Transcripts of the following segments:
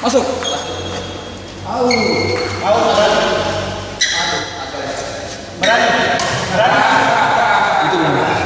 Masuk. Berani. Itu biasa.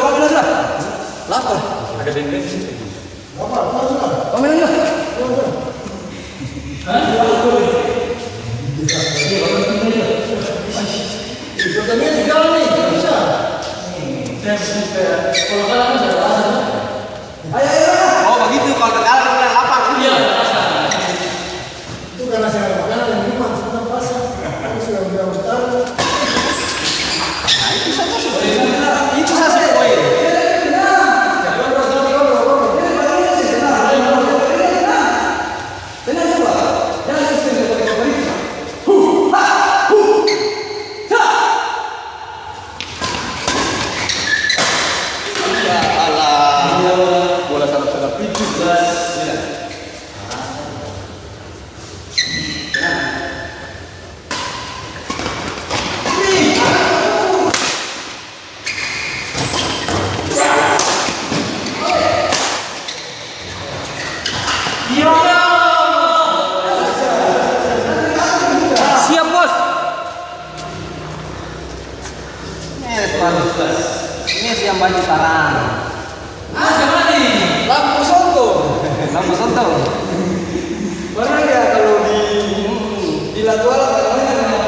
Pamela sudah. Lapar. Ada beng-beng. Pamela sudah. Pertandingan segala nih, bisa. Kalau kalah kan sudah rasa. Ayo. Oh begitu, kalau terkalah dia bilang lapar. Iya. Itu karena saya makanan yang lima sudah pasang, sudah bertahan. Nah itu saja sih. Itu saja poin. Bola sangat-sangat picu. Siap bos. Ini siang baju sarang. Siapa nih? Lampu Sonto. Lampu Sonto. Mana ya kalau di Latuala namanya sama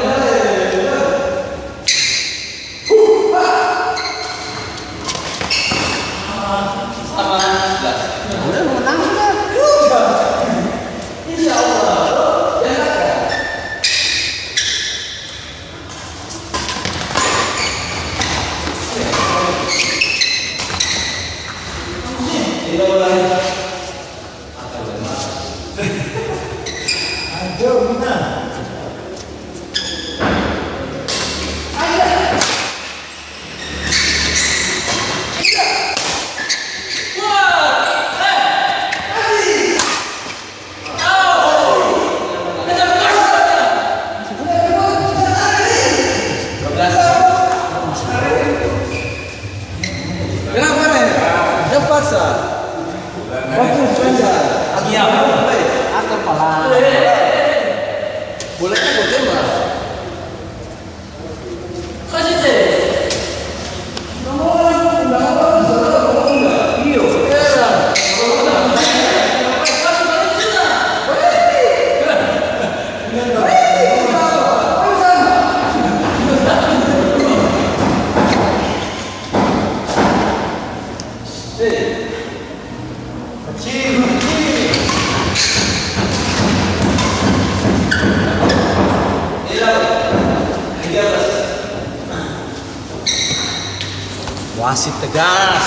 Udah menang sudah. Insya Allah. Ayo, Mina. Kenapa nih? Jangan paksa. Fokus saja. Iya. Atur pala. Boleh kan gue tembak. Wasit tegas.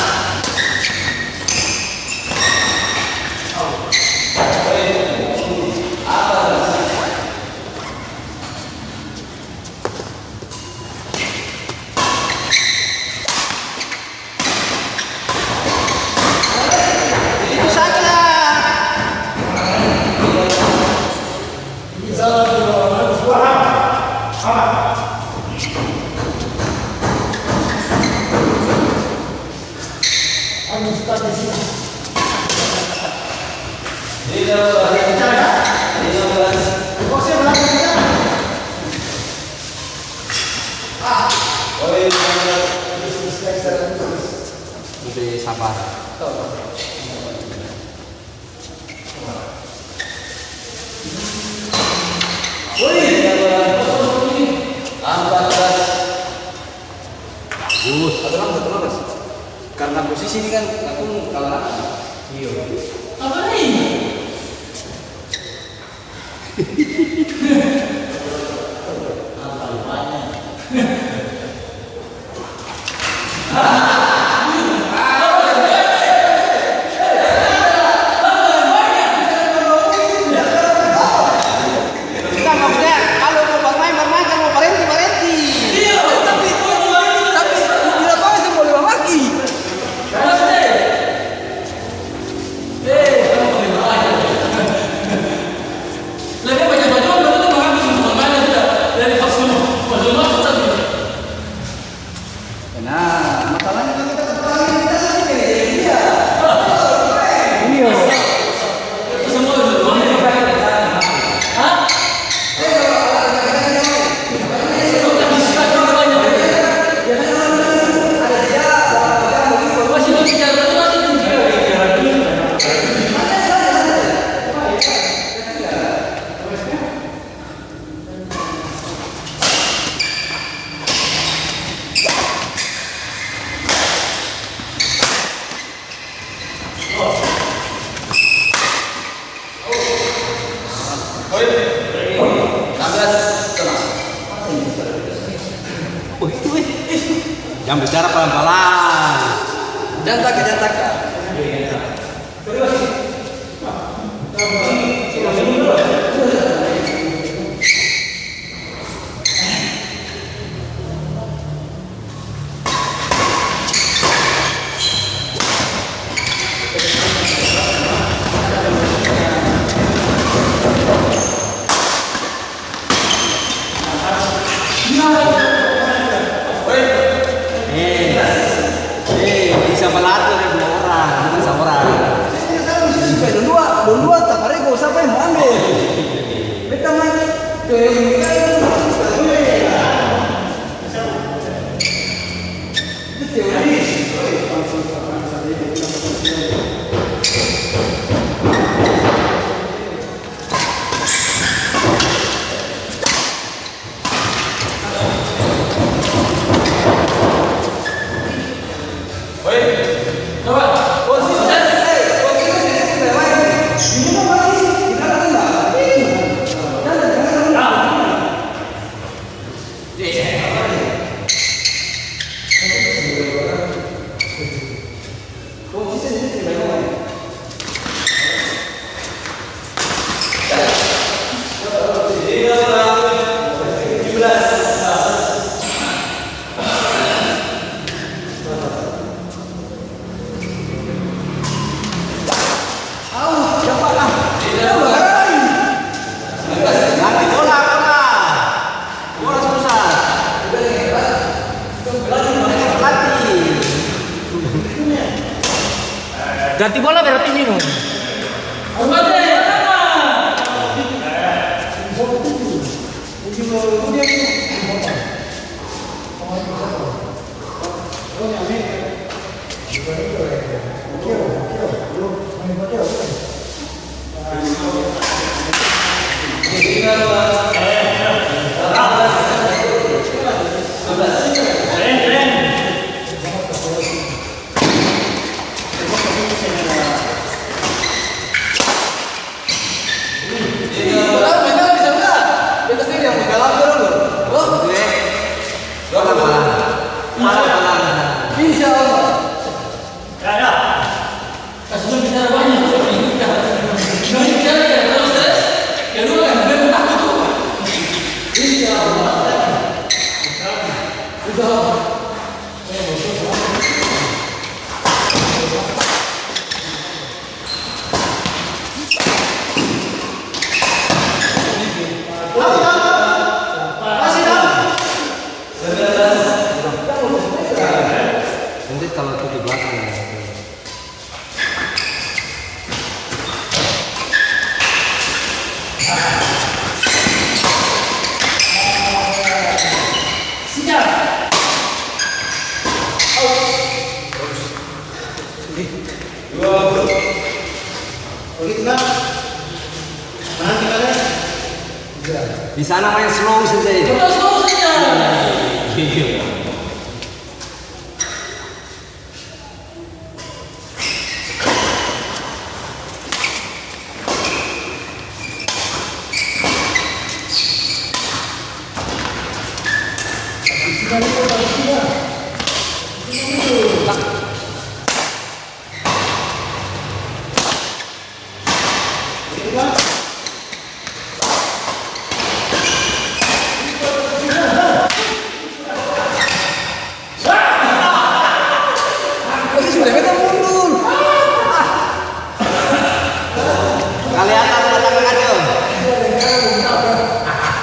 Itu saja. Lebih sabar. Bagus. Karena posisi ini kan aku kalah. Iya. Apa nih? Kita nggak bisa. Kalau mau bermain, kalau mau berhenti. Iya, tapi bila tahu saya boleh lagi. Lebih banyak bicara pelan-pelan. Jantak. Bisa melatih dua orang, bukan satu orang. Dua tak rego siapa yang mau ambil? Mereka main ganti bola berarti ini dong. Nanti kalau itu di belakang ya. Di sana main slow saja. Slow saja.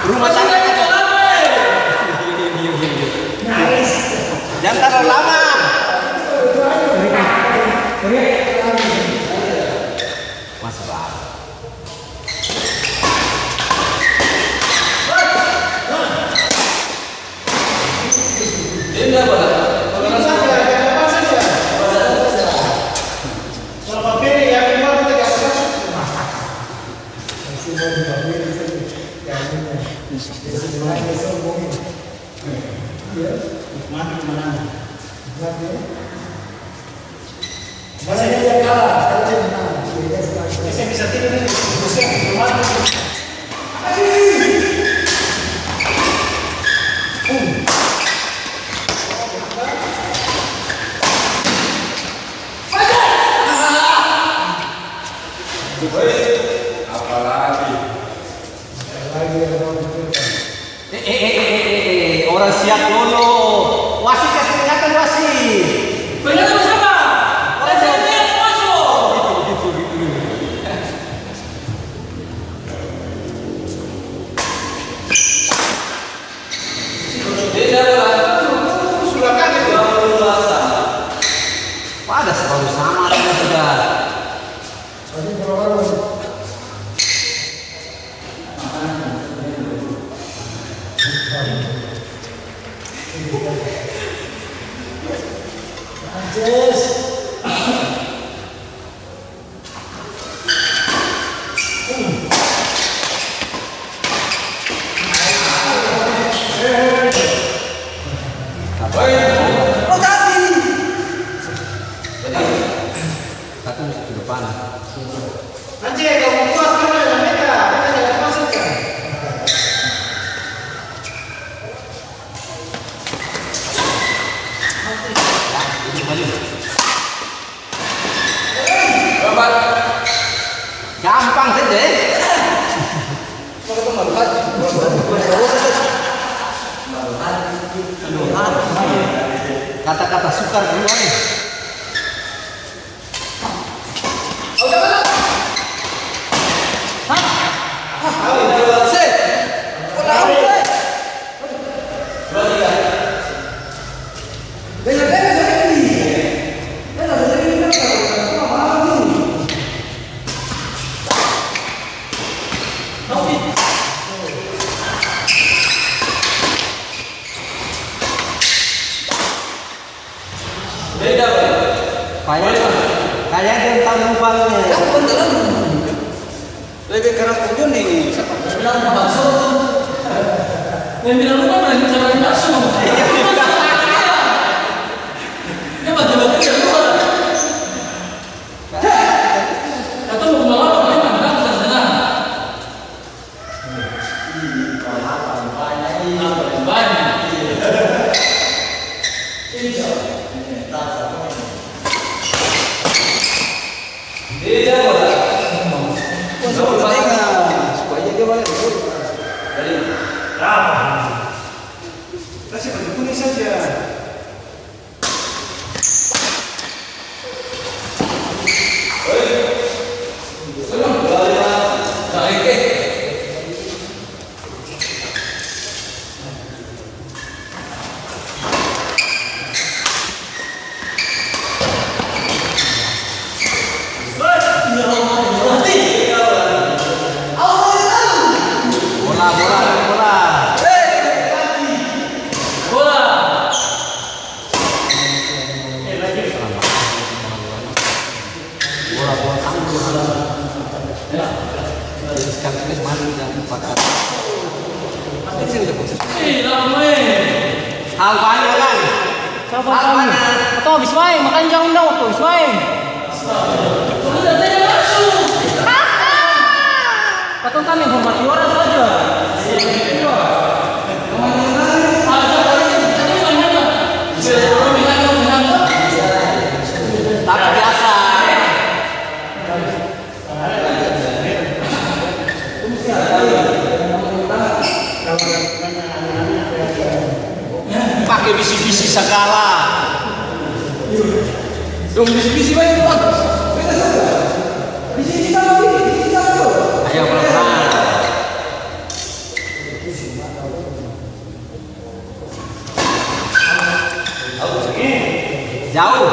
Rumah tangga jangan terlalu lama. Masuk lah. Orang siap dulu. Wasit kasih peringatan wasit. Peringatan bersama. Wasit yang masuk. Gitu. Sudah kaget ya. Pada selalu sama sudah. Tadi berapa? Anjes. Satu mesti ke depan. Anjir, kamu kuat kan dengan mereka jangan masuk kan. Gampang saja. Kata-kata sukar keluar nih. Kayak dia tahu numpangnya. Lagi keras tujuh nih. Bilang bakso. Yang bilang lupa berani cara bakso. Dia baju-baju dia lupa. Kata mau ngelawan dia nggak bisa senang. Banyak. Supaya dia balik kasih baju kuning saja. Hal banyak kan? Siapa kami? Atau habis main, makan jangan dong waktu habis main. Udah saya masuk. Kata kami hormati orang saja. Tapi biasa. Pakai bisi-bisi segala. Dong bisi-bisi banyak banget. Bisi-bisi sama bisi sama. Ayo pelan-pelan. Jauh.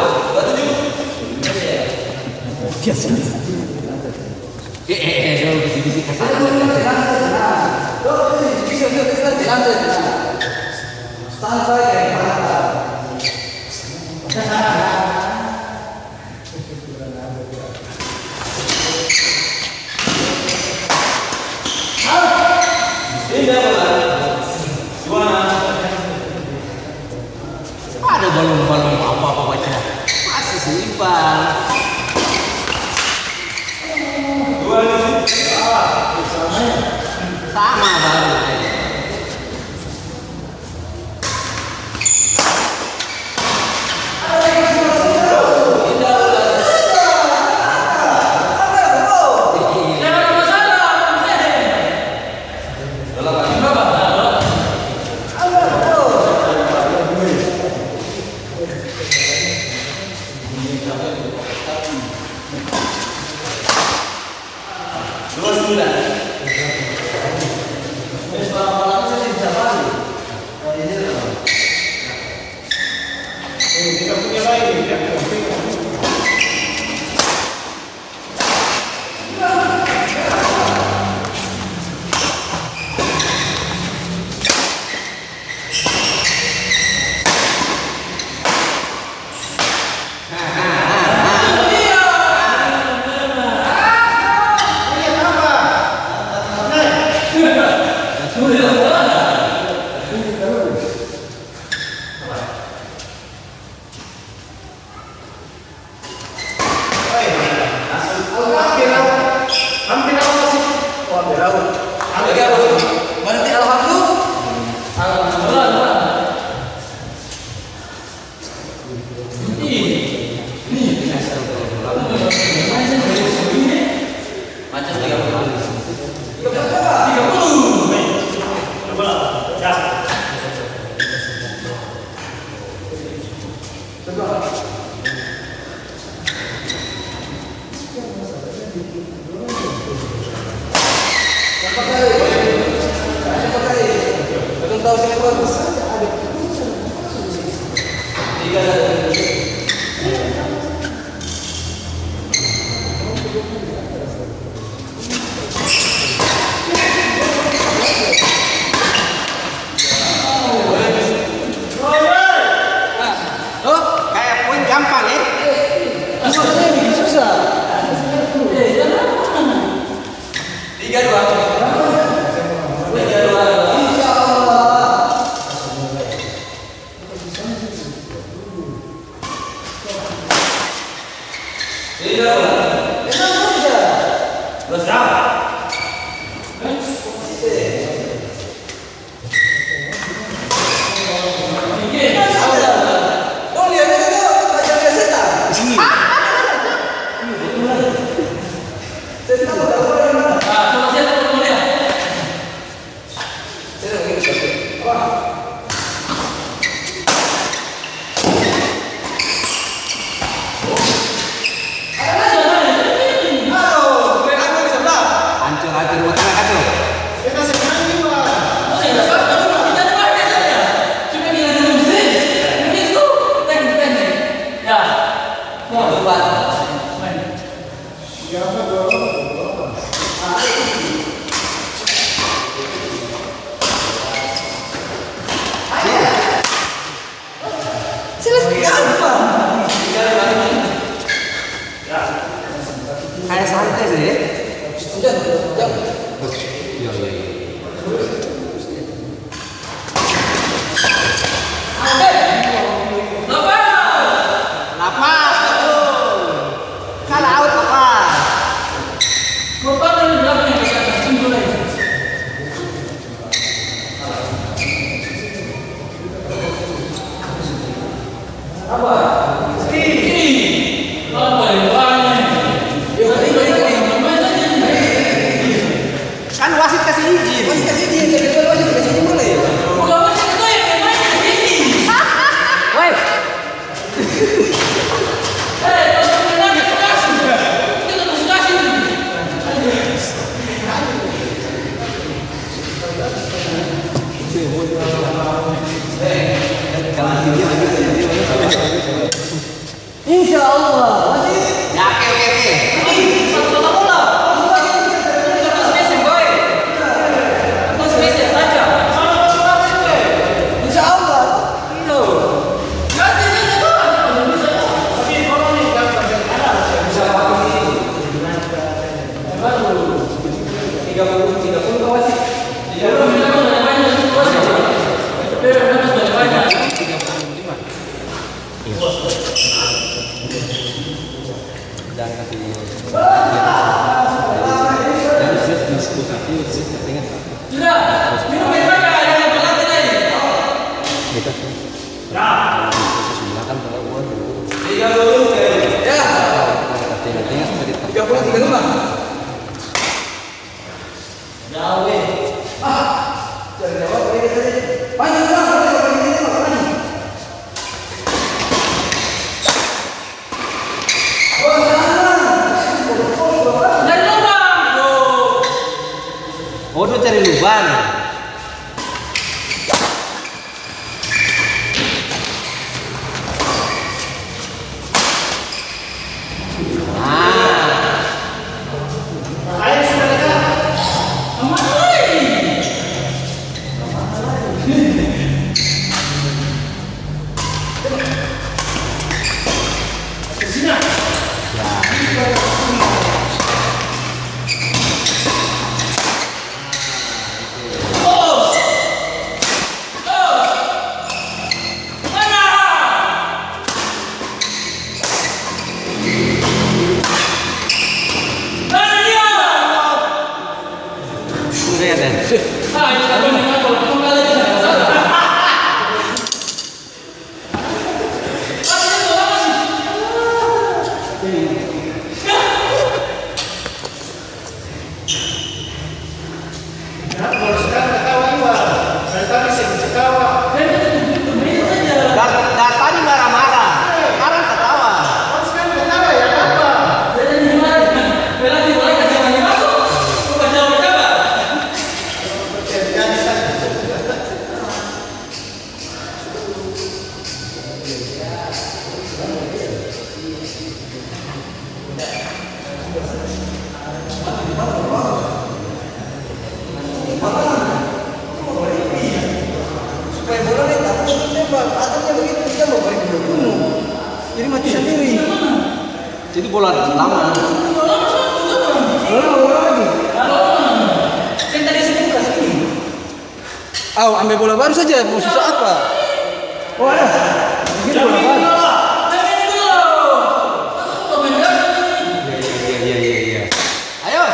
Jauh bisi-bisi ke sana. Ada balon-balon apa-apa baca. Masih seimbang. Sama baru. Kayak santai sih. Sudah, jauh. Kan wasit kasih izin. Wasit kasih izin, jadi wasit kasih izin boleh. Bukan wasit itu yang main di sini. Woi. Kalau menang kita kasih. Kita terus kasih. Insya Allah. Ya oke. Insya Allah. beban. Jadi mati sendiri. Jadi bola lama. Bola lagi. Kan tadi sebut kelas ini. Ambil bola baru saja. Mau susah apa? Oh ada. Ini bola baru. Iya. Ayo.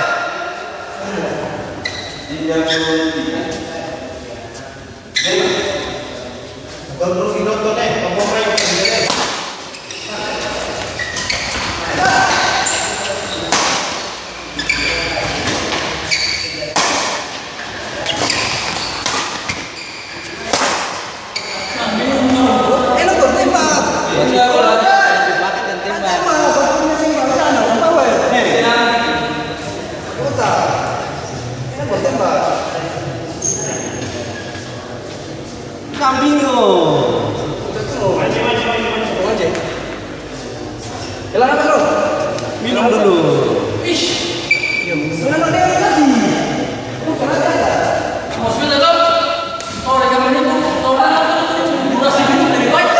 Kambingo. Jalan apa lo? Minum dulu. Jalan apa dia lagi? Maksudnya tuh, kalau rekaman itu, durasi minum lebih banyak.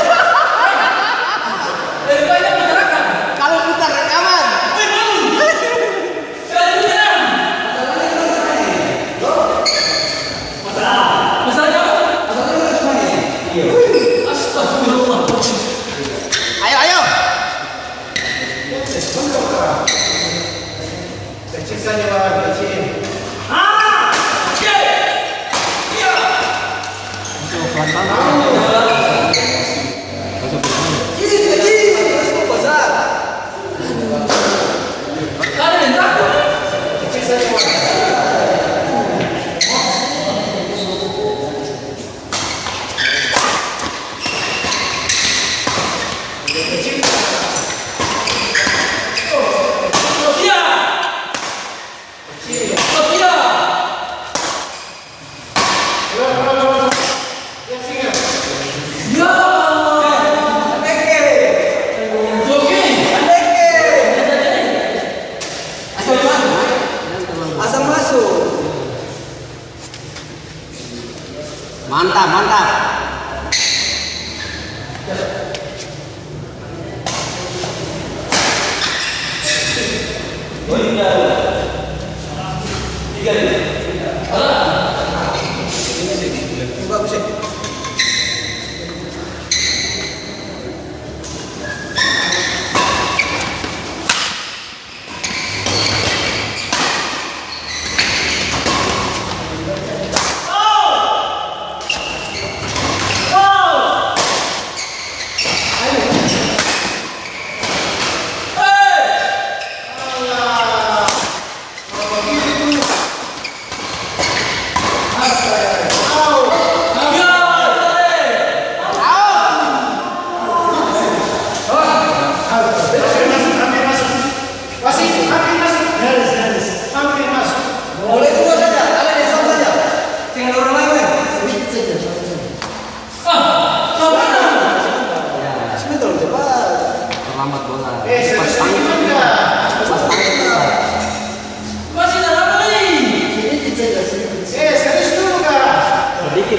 Lebih banyak masyarakat. Kalau putar rekaman. Masalahnya apa? Astagfirullah. Ayo. Sisanya Pak, kecil. Mantap.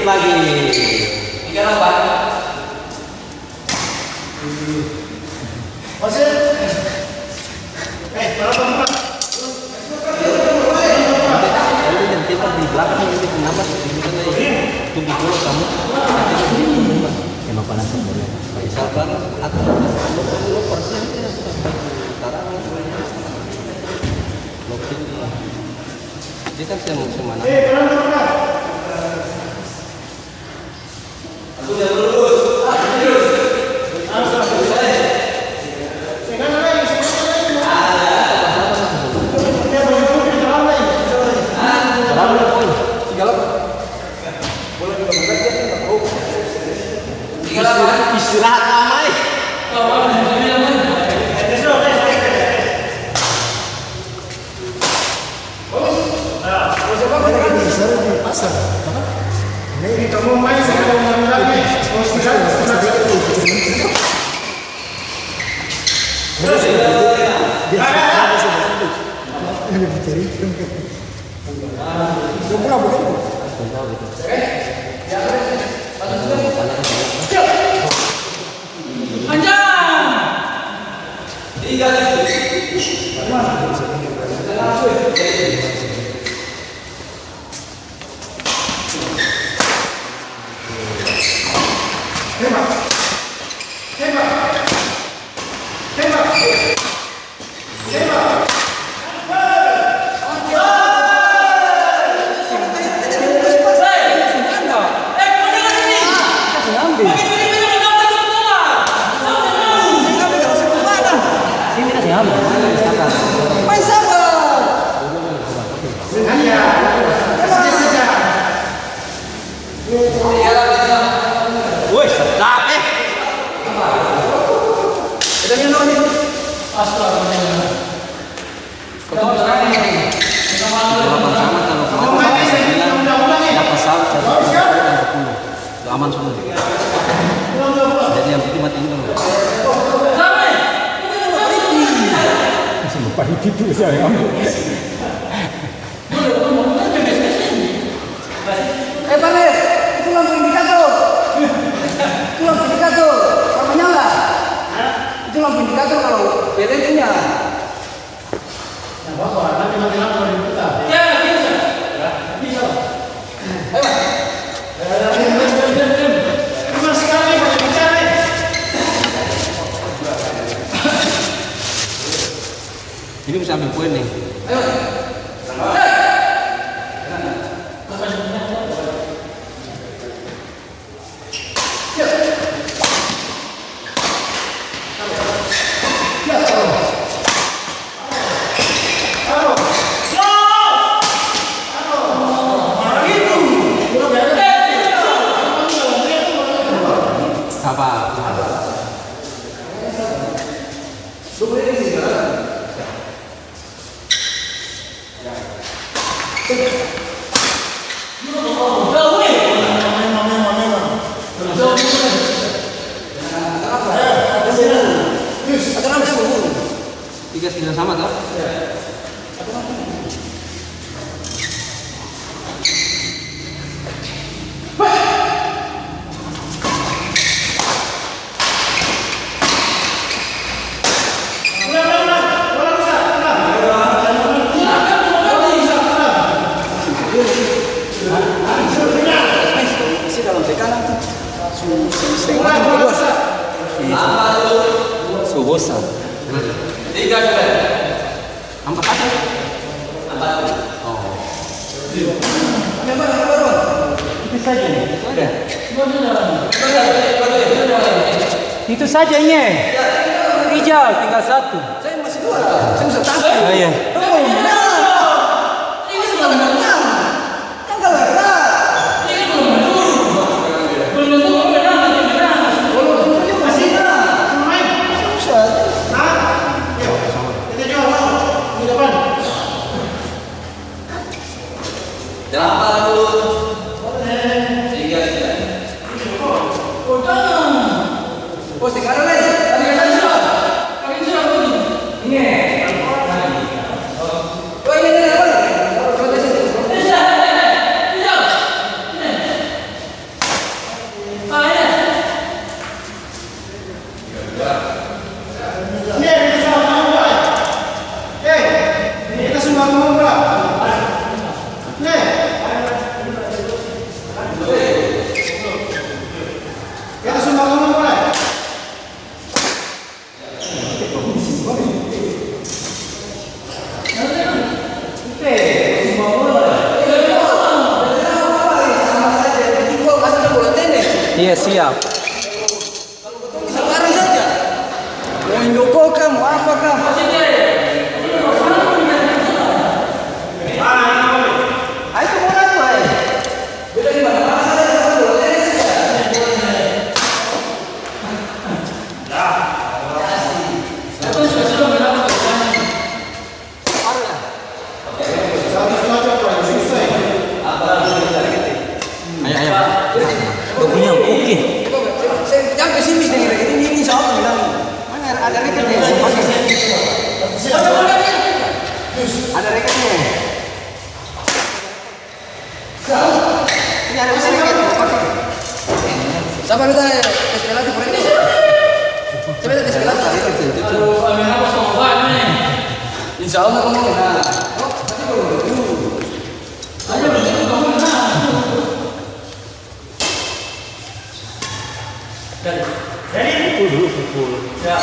lagi. 3 lawan. Masih. Berapa? Yang tembak di belakang ini kenapa ini kan tunggu dulu kamu. Emang panas sebenarnya. Kayak sabar atau lo persen sekarang lokin dia kan semana. Aku udah lulus. Istirahat lama ya. Di pasar. Ini kamu main sama lagi. Mau istirahat. Ini dicari. Jumlah begitu. Aman semua. Jadi yang penting matiin dulu. Masih lupa itu saya ambil. Panet, itu lampu indikator. Itu lampu indikator. Kalau nyala. Itu lampu indikator kalau PLN punya. Ya, bisa. Bisa. Ayo. Ini bisa ambil poin nih. Ayo. Tiga skill sama toh? Subosa. 3 sudah. 4 aja. 4. Oh. Itu saja nih. Sudah. Itu saja ini. Hijau tinggal 1. Saya masih 2. Saya bisa tahu. Oh iya. Iya siap. Sekarang saja. Mau Indoko kah, mau apa kah? Ayo itu mau lagi, Pak. Beda di mana? Mana saja kita boleh. Ayo. Punya oke. Jangan ke sini dengan ini siapa bilang? Mana ada reketnya? Ada reketnya. Ini ada mesin reket. Siapa minta eskalasi por ini? Coba lihat eskalasi. Insya Allah kamu. Pukul. Ya.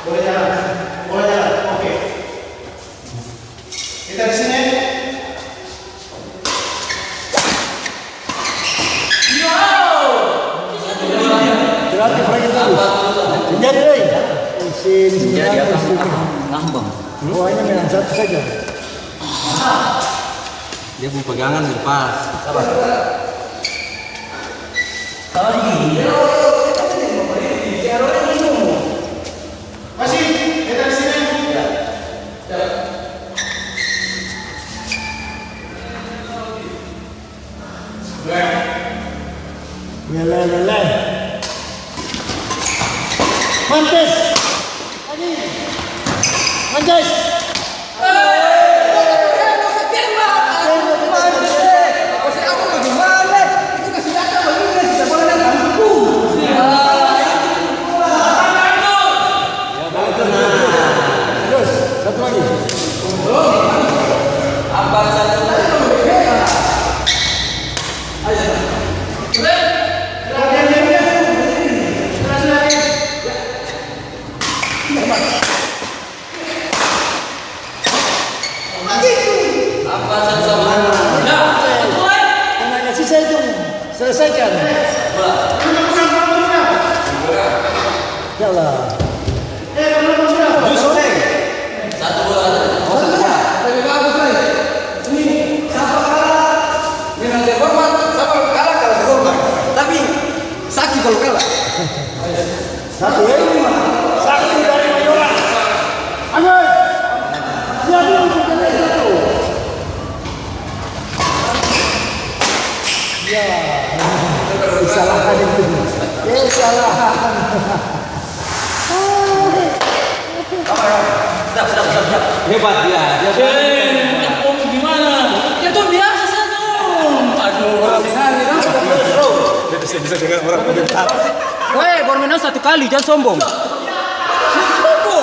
Boleh jalan, oke. Kita di sini. Berarti mereka terus. Menjadi deh. Jadi ngambang. Hanya memang satu saja. Dia mau pegangan lepas. Sabar. Masih, kita di sini. Lele. Mantes. Lagi. Mantes. Satu lagi. Tenaga sisa itu selesaikan. Yalah. Lebih bagus lagi. Ini siapa kalah memang terhormat, siapa kalah kalau terhormat. Tapi sakit kalau kalah. Satu ya. Satu dari Mayora. Ayo. Siapa yang berjalan satu? Ya. Kesalahan itu. Kesalahan. Hebat dia. Gimana? Ya tuh biasa saja. Aduh, orang sekali kan. Bisa dengar orang komentar. Woi, baru menang 1 kali, jangan sombong.